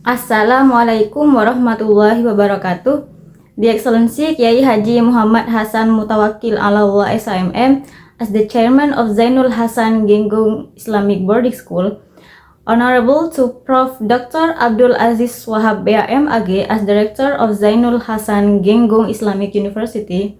Assalamualaikum warahmatullahi wabarakatuh. The Excellency Kiai Haji Muhammad Hasan Mutawakil Allah SIMM, as the Chairman of Zainul Hasan Genggong Islamic Boarding School, Honorable to Prof. Dr. Abdul Aziz Wahab BAM AG as Director of Zainul Hasan Genggong Islamic University,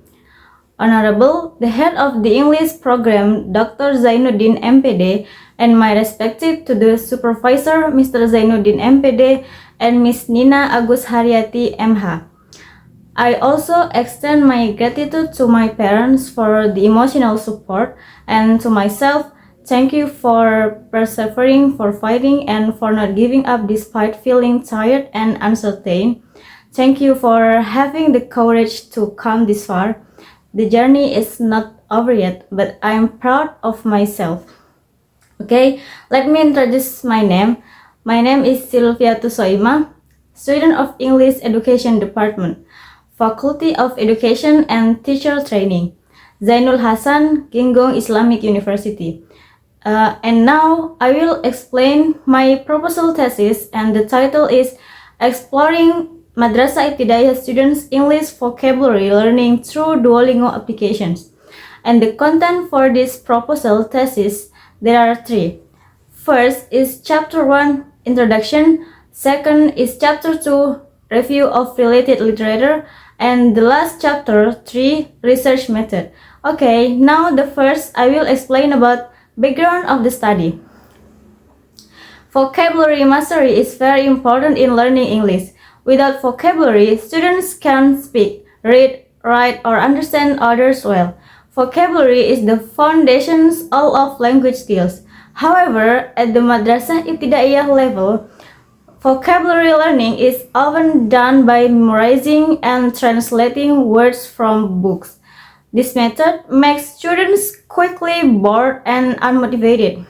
Honorable the Head of the English Program Dr. Zainuddin MPD, and my respective to the Supervisor Mr. Zainuddin MPD and Ms. Nina Agus Haryati MH. I also extend my gratitude to my parents for the emotional support, and to myself, thank you for persevering, for fighting, and for not giving up despite feeling tired and uncertain. Thank you for having the courage to come this far. The journey is not over yet, but I am proud of myself. Okay, let me introduce my name. My name is Silviatus Shoimah, student of English Education Department, Faculty of Education and Teacher Training, Zainul Hasan Genggong Islamic University. And now I will explain my proposal thesis, and the title is Exploring Madrasah Ibtidaiyah Students' English Vocabulary Learning Through Duolingo Applications. And the content for this proposal thesis, there are three. First is Chapter 1, Introduction. Second is Chapter 2, Review of Related Literature. And the last Chapter 3, Research Method. Okay, now the first I will explain about background of the study. Vocabulary mastery is very important in learning English. Without vocabulary, students can't speak, read, write, or understand others well. Vocabulary is the foundations all of language skills. However, at the Madrasah Ibtidaiyah level, vocabulary learning is often done by memorizing and translating words from books. This method makes students quickly bored and unmotivated.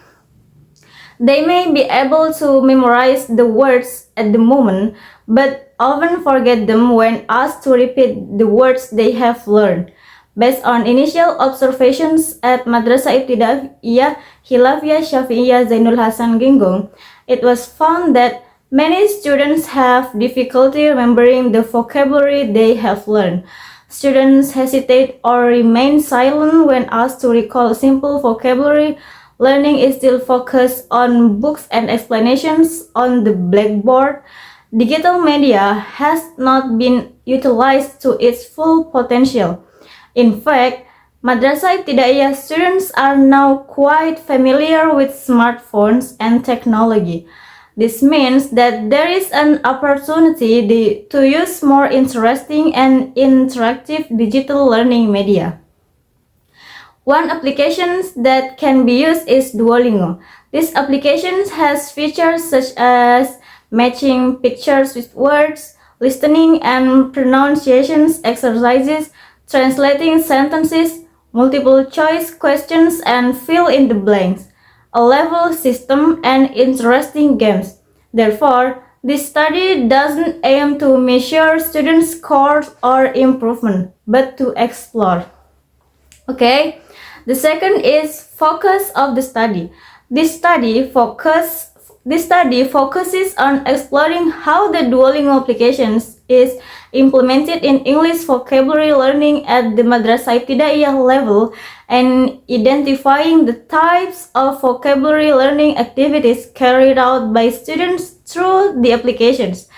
They may be able to memorize the words at the moment, but often forget them when asked to repeat the words they have learned. Based on initial observations at Madrasah Ibtidaiyah Hilafiyah Syafi'iyah Zainul Hasan Genggong, it was found that many students have difficulty remembering the vocabulary they have learned. Students hesitate or remain silent when asked to recall simple vocabulary. Learning is still focused on books and explanations on the blackboard. Digital media has not been utilized to its full potential. In fact, Madrasah Ibtidaiyah students are now quite familiar with smartphones and technology. This means that there is an opportunity to use more interesting and interactive digital learning media. One application that can be used is Duolingo. This application has features such as matching pictures with words, listening and pronunciations exercises, translating sentences, multiple choice questions, and fill in the blanks, a level system, and interesting games. Therefore, this study doesn't aim to measure students' scores or improvement, but to explore. Okay, the second is focus of the study. This study focuses on exploring how the Duolingo applications is implemented in English vocabulary learning at the Madrasah Ibtidaiyah level and identifying the types of vocabulary learning activities carried out by students through the applications.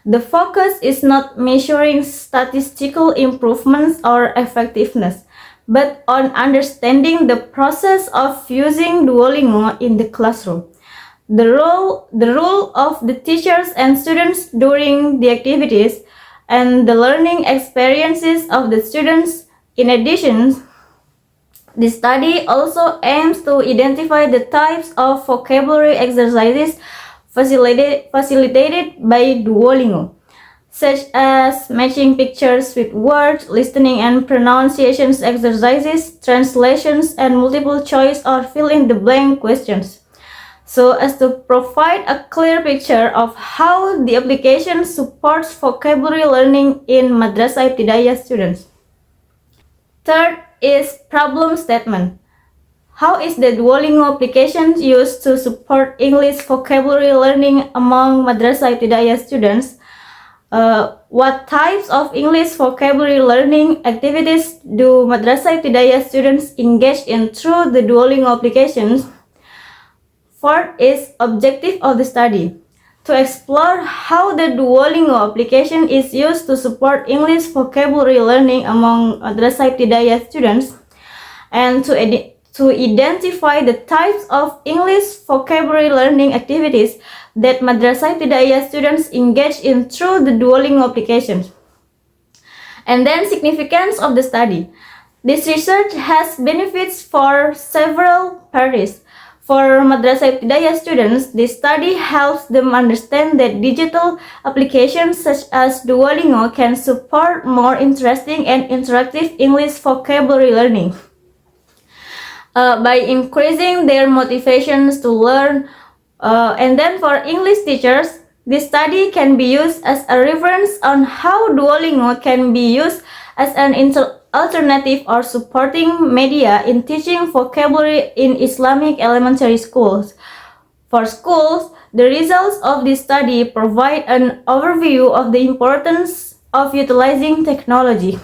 The focus is not measuring statistical improvements or effectiveness, but on understanding the process of using Duolingo in the classroom. The role of the teachers and students during the activities, and the learning experiences of the students. In addition, the study also aims to identify the types of vocabulary exercises facilitated by Duolingo, such as matching pictures with words, listening and pronunciations exercises, translations, and multiple choice or fill-in-the-blank questions, so as to provide a clear picture of how the application supports vocabulary learning in Madrasah Ibtidaiyah students. Third is problem statement. How is the Duolingo application used to support English vocabulary learning among Madrasah Ibtidaiyah students? What types of English vocabulary learning activities do Madrasah Ibtidaiyah students engage in through the Duolingo applications? Fourth is objective of the study. To explore how the Duolingo application is used to support English vocabulary learning among Madrasah Ibtidaiyah students, and to identify the types of English vocabulary learning activities that Madrasah Ibtidaiyah students engage in through the Duolingo applications. And then significance of the study. This research has benefits for several parties. For Madrasah Ibtidaiyah students, this study helps them understand that digital applications such as Duolingo can support more interesting and interactive English vocabulary learning. By increasing their motivations to learn. And then for English teachers, this study can be used as a reference on how Duolingo can be used as an alternative or supporting media in teaching vocabulary in Islamic elementary schools. For schools, the results of this study provide an overview of the importance of utilizing technology,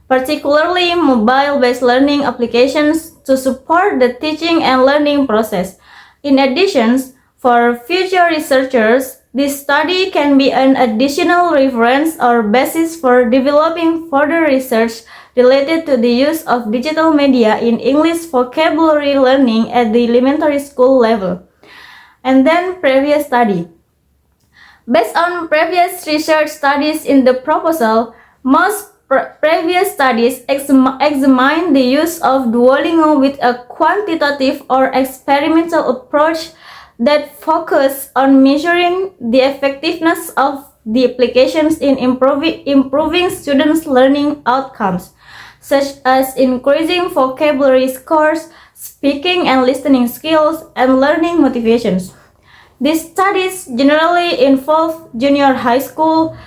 particularly mobile-based learning applications, to support the teaching and learning process. In addition, for future researchers, this study can be an additional reference or basis for developing further research related to the use of digital media in English vocabulary learning at the elementary school level. And then previous study. Based on previous research studies in the proposal, most previous studies examine the use of Duolingo with a quantitative or experimental approach that focus on measuring the effectiveness of the applications in improving students' learning outcomes, such as increasing vocabulary scores, speaking and listening skills, and learning motivations. These studies generally involve junior high school,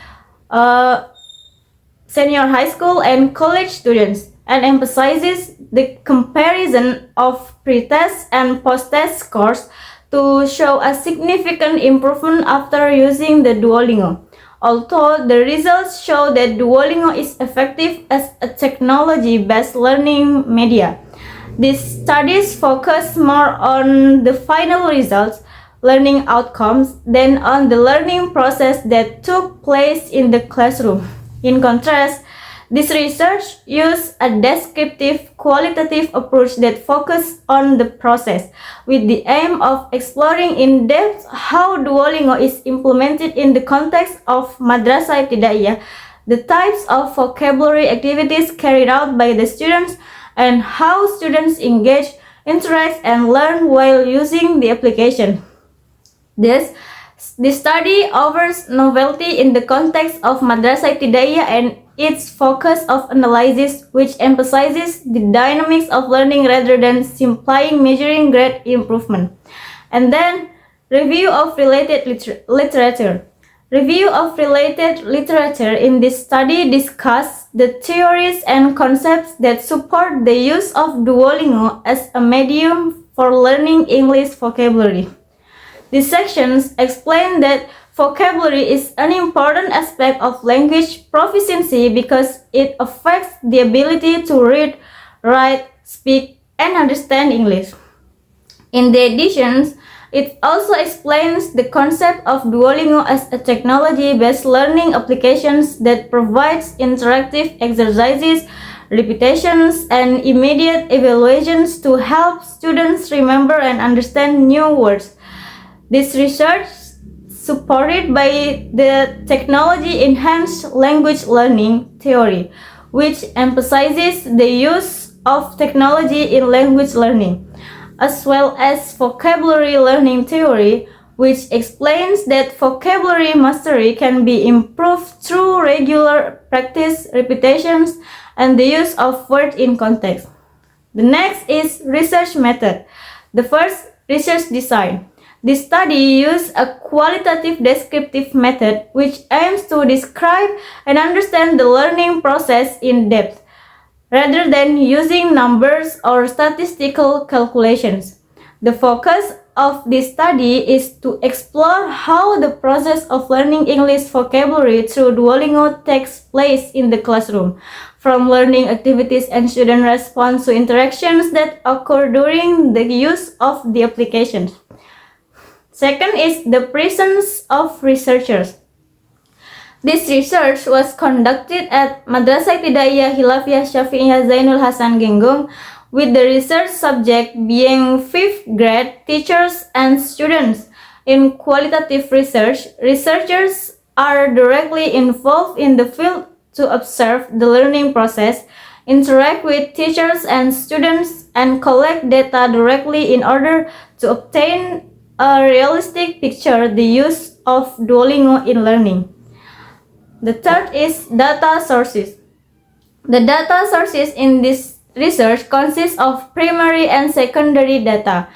senior high school, and college students, and emphasizes the comparison of pre-test and post-test scores to show a significant improvement after using the Duolingo. Although the results show that Duolingo is effective as a technology-based learning media, these studies focus more on the final results, learning outcomes, than on the learning process that took place in the classroom. In contrast, this research used a descriptive, qualitative approach that focused on the process, with the aim of exploring in depth how Duolingo is implemented in the context of Madrasah Ibtidaiyah, the types of vocabulary activities carried out by the students, and how students engage, interact, and learn while using the application. This study offers novelty in the context of Madrasah Ibtidaiyah and its focus of analysis, which emphasizes the dynamics of learning rather than simply measuring grade improvement. And then, review of related literature. Review of related literature in this study discuss the theories and concepts that support the use of Duolingo as a medium for learning English vocabulary. These sections explain that vocabulary is an important aspect of language proficiency because it affects the ability to read, write, speak, and understand English. In the additions, it also explains the concept of Duolingo as a technology-based learning applications that provides interactive exercises, repetitions, and immediate evaluations to help students remember and understand new words. This research supported by the technology-enhanced language learning theory, which emphasizes the use of technology in language learning, as well as vocabulary learning theory, which explains that vocabulary mastery can be improved through regular practice, repetitions, and the use of words in context. The next is research method. The first, research design. This study used a qualitative descriptive method which aims to describe and understand the learning process in depth. rather than using numbers or statistical calculations. The focus of this study is to explore how the process of learning English vocabulary through Duolingo takes place in the classroom, from learning activities and student response to interactions that occur during the use of the applications. Second is the presence of researchers. This research was conducted at Madrasah Ibtidaiyah Hilafiyah Syafi'iyah Zainul Hasan Genggong, with the research subject being 5th grade teachers and students. In qualitative research, researchers are directly involved in the field to observe the learning process, interact with teachers and students, and collect data directly in order to obtain a realistic picture of the use of Duolingo in learning. The third is data sources. The data sources in this research consists of primary and secondary data.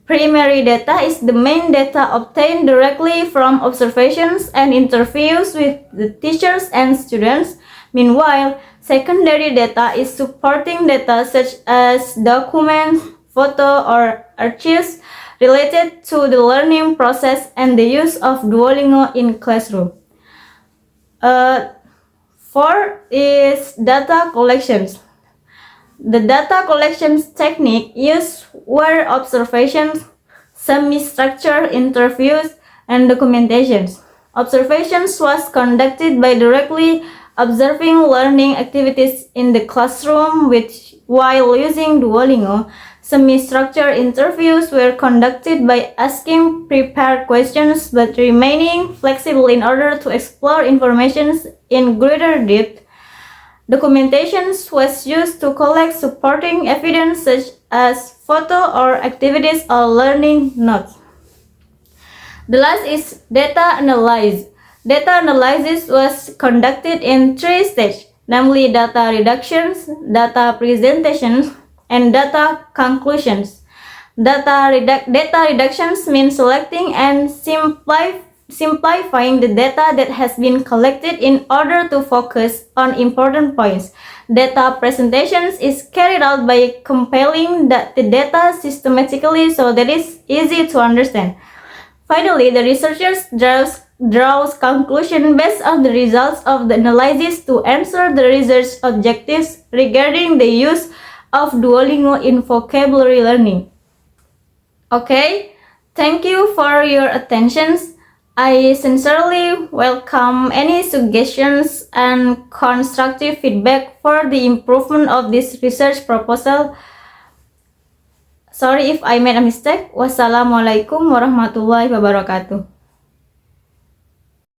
Primary data is the main data obtained directly from observations and interviews with the teachers and students. Meanwhile, secondary data is supporting data such as documents, photos, or archives related to the learning process and the use of Duolingo in classroom. Fourth is data collections. The data collections technique used were observations, semi-structured interviews, and documentations. Observations was conducted by directly observing learning activities in the classroom while using Duolingo. Semi-structured interviews were conducted by asking prepared questions but remaining flexible in order to explore information in greater depth. Documentations was used to collect supporting evidence such as photo or activities or learning notes. The last is data analysis. Data analysis was conducted in 3 stages, namely data reductions, data presentations, and data conclusions. Data reductions means selecting and simplifying the data that has been collected in order to focus on important points. Data presentations is carried out by compiling the data systematically so that it's easy to understand. Finally, the researchers draws conclusions based on the results of the analysis to answer the research objectives regarding the use of Duolingo in vocabulary learning. Okay, thank you for your attention. I sincerely welcome any suggestions and constructive feedback for the improvement of this research proposal. Sorry if I made a mistake. Wassalamualaikum warahmatullahi wabarakatuh.